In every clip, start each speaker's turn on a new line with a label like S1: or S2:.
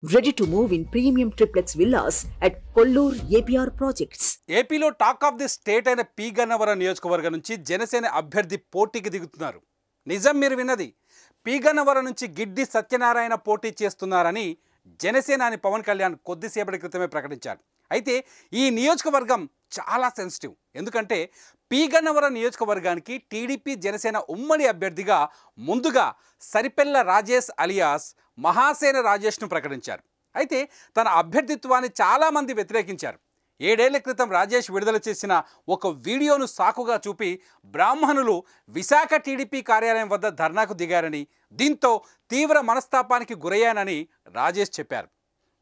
S1: Ready to move in premium triplex villas at Kollur APR projects.
S2: ఏపీలో talk of the state అయిన P Gannavaram నియోజకవర్గం నుంచి జనసేన అభ్యర్థి పోటీకి దిగుతున్నారు. నిజం మీరు విన్నది. పి గన్నవరం నుంచి గిడ్డి సత్యనారాయణ పోటీ చేస్తున్నారని జనసేన అని పవన్ కళ్యాణ్ కొద్దిసేపటి క్రితమే ప్రకటించారు. అయితే ఈ నియోజకవర్గం చాలా సెన్సిటివ్. ఎందుకంటే పి గన్నవరం నియోజకవర్గానికి టీడీపీ జనసేన ఉమ్మడి అభ్యర్థిగా ముందుగా సరిపెల్ల రాజేష్ అలియాస్ మహాసేన రాజేష్ను ప్రకటించారు. అయితే తన అభ్యర్థిత్వాన్ని చాలామంది వ్యతిరేకించారు. 7 ఏళ్ల క్రితం రాజేష్ విడుదల చేసిన ఒక వీడియోను సాకుగా చూపి బ్రాహ్మణులు విశాఖ టీడీపీ కార్యాలయం వద్ద ధర్నాకు దిగారని, దీంతో తీవ్ర మనస్తాపానికి గురయ్యానని రాజేష్ చెప్పారు.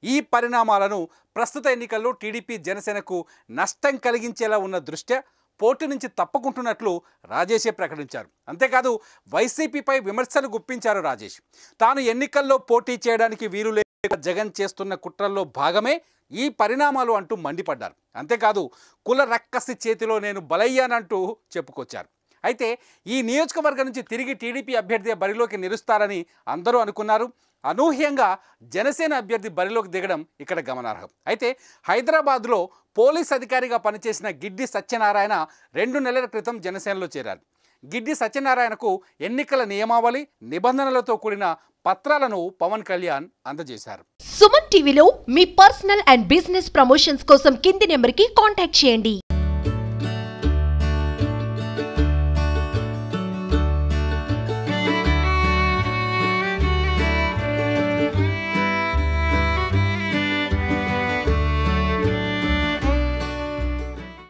S2: ఈ పరిణామాలను ప్రస్తుత ఎన్నికల్లో టీడీపీ జనసేనకు నష్టం కలిగించేలా ఉన్న దృష్ట్యా పోటీ నుంచి తప్పుకుంటున్నట్లు రాజేషే ప్రకటించారు. అంతేకాదు వైసీపీపై విమర్శలు గుప్పించారు రాజేష్. తాను ఎన్నికల్లో పోటీ చేయడానికి వీలు లేక జగన్ చేస్తున్న కుట్రల్లో భాగమే ఈ పరిణామాలు అంటూ మండిపడ్డారు. అంతేకాదు కుల రక్కసి చేతిలో నేను బలయ్యానంటూ చెప్పుకొచ్చారు. అయితే ఈ నియోజకవర్గం నుంచి తిరిగి టీడీపీ అభ్యర్థి బరిలోకి నిలుస్తారని అందరూ అనుకున్నారు. అనూహ్యంగా జనసేన అభ్యర్థి బరిలోకి దిగడం ఇక్కడ గమనార్హం. అయితే హైదరాబాద్లో పోలీస్ అధికారిగా పనిచేసిన గిడ్డి సత్యనారాయణ 2 నెలల క్రితం జనసేనలో చేరారు. గిడ్డి సత్యనారాయణకు ఎన్నికల నియమావళి నిబంధనలతో కూడిన పత్రాలను పవన్ కళ్యాణ్ అందజేశారు.
S3: సుమన్ టీవీలో మీ పర్సనల్ అండ్ బిజినెస్ ప్రమోషన్స్ కోసం కింది నెంబర్కి కాంటాక్ట్ చేయండి.